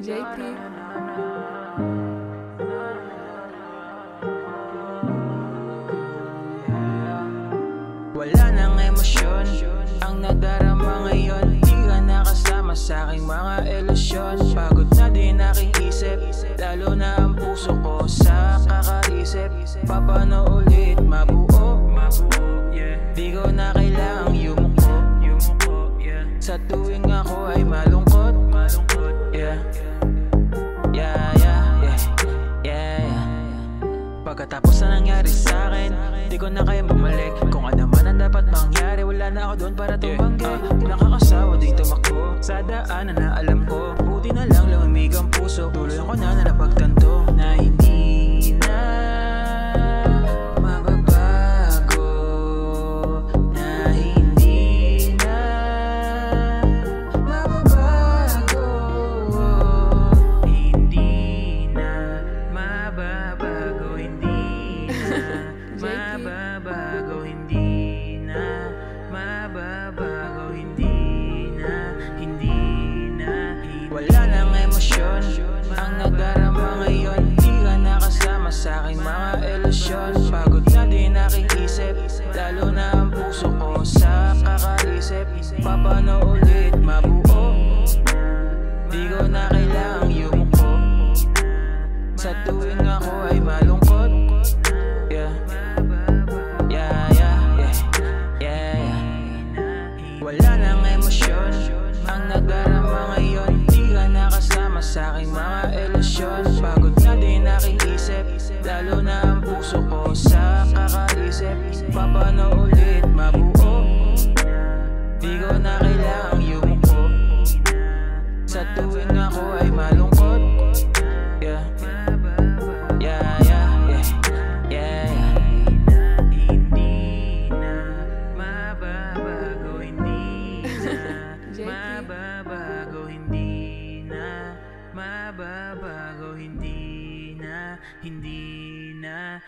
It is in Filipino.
JP. Wala nang emosyon ang nadarama ngayon. Di ka nakasama sa aking mga ilusyon. Pagod na din aking isip, lalo na ang puso ko sa kakaisip. Paano ulit mabuo? Di ko na kailangang yumuko. Sa tuwing ako ay malungkot. Pagkatapos na nangyari sa akin, di ko na kaya bumalik. Kung ano man ang dapat mangyari, wala na ako doon para tumanggi. Nakakasawa din tumakbo sa daanan na alam ko. Buti na lang lumamig ang puso. Tuloy ko na napagtanto na hindi na mababago, na hindi na mababago, hindi na mababago, mababago, hindi na mababago, hindi na. Wala nang emosyon ang nadarama ngayon. Di ka nakasama sa aking mga ilusyon. Pagod na din aking isip, lalo na ang puso ko sa kakaisip. Paano ulit mabuo? Di ko na kailangang yumuko. Sa tuwing ako ay malungkot. Wala nang emosyon ang nadarama ngayon. Di ka nakasama sa aking mga ilusyon. Pagod na din aking isip, lalo na ang puso ko sa kakaisip. Paano ulit mabuo? Di ko na kailangang yumuko. Sa tuwing ako ay malungkot. Mababago, hindi na mababago, hindi na